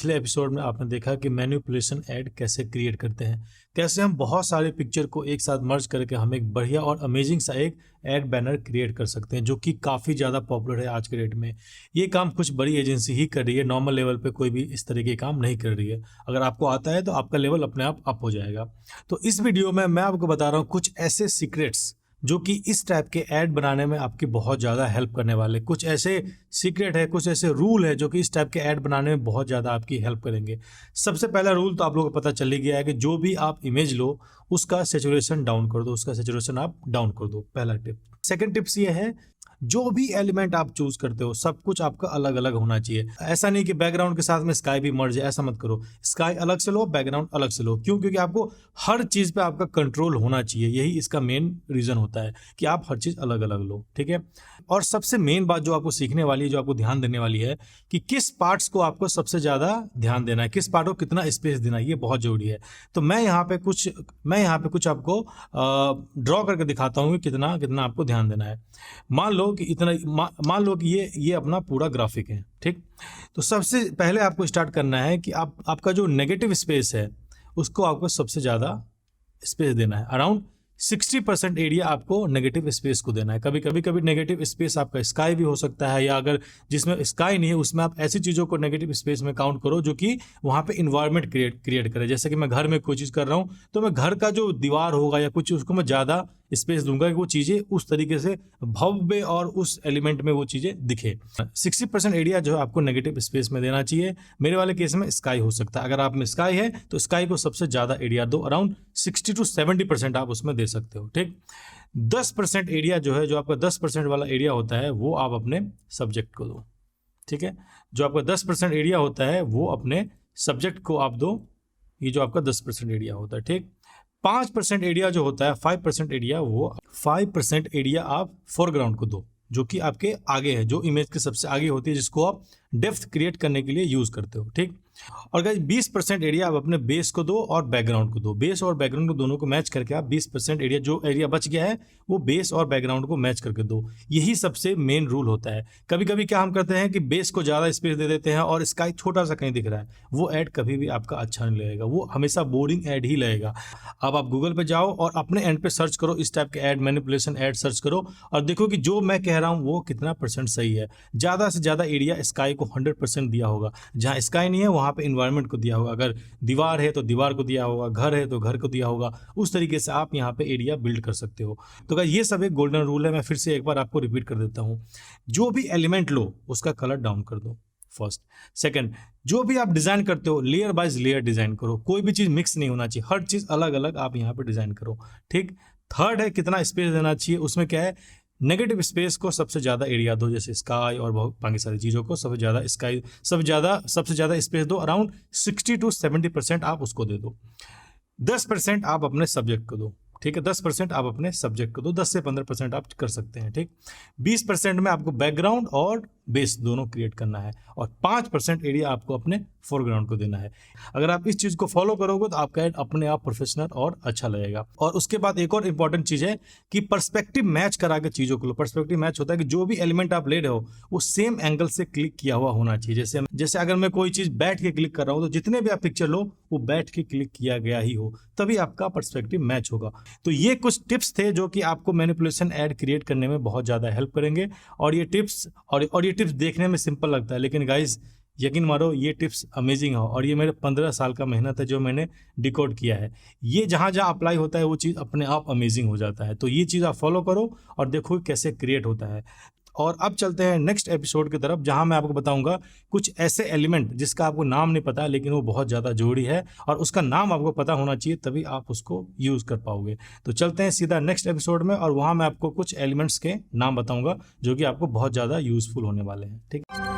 पिछले एपिसोड में आपने देखा कि मैनिपुलेशन ऐड कैसे क्रिएट करते हैं, कैसे हम बहुत सारे पिक्चर को एक साथ मर्ज करके हम एक बढ़िया और अमेजिंग सा एक ऐड बैनर क्रिएट कर सकते हैं, जो कि काफ़ी ज़्यादा पॉपुलर है आज के डेट में। ये काम कुछ बड़ी एजेंसी ही कर रही है, नॉर्मल लेवल पे कोई भी इस तरह के काम नहीं कर रही है। अगर आपको आता है तो आपका लेवल अपने आप अप हो जाएगा। तो इस वीडियो में मैं आपको बता रहा हूँ कुछ ऐसे सीक्रेट्स जो कि इस टाइप के ऐड बनाने में आपकी बहुत ज़्यादा हेल्प करने वाले। कुछ ऐसे सीक्रेट है, कुछ ऐसे रूल है जो कि इस टाइप के ऐड बनाने में बहुत ज़्यादा आपकी हेल्प करेंगे। सबसे पहला रूल तो आप लोगों को पता चल ही गया है कि जो भी आप इमेज लो उसका सैचुरेशन डाउन कर दो, उसका सैचुरेशन आप डाउन कर दो, पहला टिप। सेकंड टिप्स ये है, जो भी एलिमेंट आप चूज करते हो सब कुछ आपका अलग अलग होना चाहिए। ऐसा नहीं कि बैकग्राउंड के साथ में स्काई भी मर्ज है, ऐसा मत करो। स्काई अलग से लो, बैकग्राउंड अलग से लो। क्यों? क्योंकि आपको हर चीज पे आपका कंट्रोल होना चाहिए। यही इसका मेन रीजन होता है कि आप हर चीज अलग अलग लो, ठीक है। और सबसे मेन बात जो आपको सीखने वाली है, जो आपको ध्यान देने वाली है कि किस पार्ट्स को आपको सबसे ज्यादा ध्यान देना है, किस पार्ट को कितना स्पेस देना है, ये बहुत जरूरी है। तो मैं यहाँ पे कुछ आपको ड्रॉ करके दिखाता हूँ कि कितना कितना आपको ध्यान देना है। मान लो कि ये अपना पूरा ग्राफिक है, ठीक। तो सबसे पहले आपको स्टार्ट करना है कि आपका जो नेगेटिव स्पेस है उसको आपको सबसे ज्यादा स्पेस देना है। अराउंड 60% एरिया आपको नेगेटिव स्पेस को देना है। कभी नेगेटिव स्पेस आपका स्काई भी हो सकता है, या अगर जिसमें स्काई नहीं है उसमें आप ऐसी चीज़ों को नेगेटिव स्पेस में काउंट करो जो कि वहाँ पे इन्वायरमेंट क्रिएट करे। जैसे कि मैं घर में कोई चीज़ कर रहा हूँ तो मैं घर का जो दीवार होगा या कुछ उसको मैं ज़्यादा स्पेस दूंगा कि वो चीज़ें उस तरीके से भव्य और उस एलिमेंट में वो चीज़ें दिखे। 60% एरिया जो है आपको नेगेटिव स्पेस में देना चाहिए। मेरे वाले केस में स्काई हो सकता है। अगर आप में स्काई है तो स्काई को सबसे ज़्यादा एरिया दो, अराउंड 60 to 70% आप उसमें दे सकते हो, ठीक। 10% एरिया जो है, जो आपका 10% वाला एरिया होता है वो आप अपने सब्जेक्ट को दो, ठीक है। जो आपका 10% एरिया होता है वो अपने सब्जेक्ट को आप दो। ये जो आपका 10% एरिया होता है, ठीक। 5% एरिया जो होता है, 5% एरिया आप फोरग्राउंड को दो, जो कि आपके आगे है, जो इमेज के सबसे आगे होती है, जिसको आप डेप्थ क्रिएट करने के लिए यूज करते हो, ठीक। और गाइस 20% एरिया आप अपने बेस को दो और बैकग्राउंड को दो। बेस और बैकग्राउंड को दोनों को मैच करके आप 20% एरिया, जो एरिया बच गया है वो बेस और बैकग्राउंड को मैच करके दो। यही सबसे मेन रूल होता है। कभी कभी क्या हम करते हैं कि बेस को ज्यादा स्पेस दे देते हैं और स्काई छोटा सा कहीं दिख रहा है, वो ऐड कभी भी आपका अच्छा नहीं लगेगा, वो हमेशा बोरिंग ऐड ही लगेगा। अब आप गूगल पे जाओ और अपने एंड पे सर्च करो, इस टाइप के ऐड, मैनिपुलेशन ऐड सर्च करो और देखो कि जो मैं कह रहा हूँ वो कितना % सही है। ज्यादा से ज्यादा एरिया स्काई को 100% दिया होगा। जहाँ स्काई नहीं है वहां पे इन्वायरमेंट को दिया होगा। अगर दीवार है तो दीवार को दिया होगा, घर है तो घर को दिया होगा। उस तरीके से आप यहाँ पे एरिया बिल्ड कर सकते हो। तो गाइस ये सब एक गोल्डन रूल है। मैं फिर से एक बार आपको रिपीट कर देता हूँ। जो भी एलिमेंट लो उसका कलर डाउन कर दो, फर्स्ट। सेकंड, जो भी आप डिजाइन करते हो लेयर बाइज लेयर डिजाइन करो। कोई भी चीज मिक्स नहीं होना चाहिए, हर चीज अलग अलग आप यहाँ पे डिजाइन करो, ठीक। थर्ड है, कितना स्पेस देना चाहिए। उसमें क्या है, नेगेटिव स्पेस को सबसे ज्यादा एरिया दो, जैसे स्काई और बहुत बाकी सारी चीजों को सबसे ज्यादा स्पेस दो। अराउंड 60 to 70% आप उसको दे दो। 10% आप अपने सब्जेक्ट को दो, ठीक है। 10% आप अपने सब्जेक्ट को दो, 10 से 15% आप कर सकते हैं, ठीक। 20% में आपको बैकग्राउंड और बेस दोनों क्रिएट करना है और 5% एरिया आपको अपने फोरग्राउंड को देना है। अगर आप इस चीज को फॉलो करोगे तो आपका ऐड अपने आप प्रोफेशनल और अच्छा लगेगा। और उसके बाद एक और इंपॉर्टेंट चीज है कि पर्सपेक्टिव मैच करा के चीजों को लो। पर्सपेक्टिव मैच होता है कि जो भी एलिमेंट आप ले रहे हो वो सेम एंगल से क्लिक किया हुआ होना चाहिए। जैसे अगर मैं कोई चीज बैठ के क्लिक कर रहा हूँ तो जितने भी आप पिक्चर लो वो बैठ के क्लिक किया गया ही हो, तभी आपका पर्सपेक्टिव मैच होगा। तो ये कुछ टिप्स थे जो कि आपको मैनिपुलेशन ऐड क्रिएट करने में बहुत ज्यादा हेल्प करेंगे। और ये टिप्स देखने में सिंपल लगता है, लेकिन गाइस यकीन मारो ये टिप्स अमेजिंग हो। और ये मेरे 15 साल का मेहनत है जो मैंने डिकोड किया है। ये जहाँ जहाँ अप्लाई होता है वो चीज़ अपने आप अमेजिंग हो जाता है। तो ये चीज़ आप फॉलो करो और देखो कैसे क्रिएट होता है। और अब चलते हैं नेक्स्ट एपिसोड की तरफ, जहां मैं आपको बताऊंगा कुछ ऐसे एलिमेंट जिसका आपको नाम नहीं पता लेकिन वो बहुत ज़्यादा जरूरी है और उसका नाम आपको पता होना चाहिए, तभी आप उसको यूज़ कर पाओगे। तो चलते हैं सीधा नेक्स्ट एपिसोड में और वहां मैं आपको कुछ एलिमेंट्स के नाम बताऊंगा जो कि आपको बहुत ज़्यादा यूजफुल होने वाले हैं, ठीक है।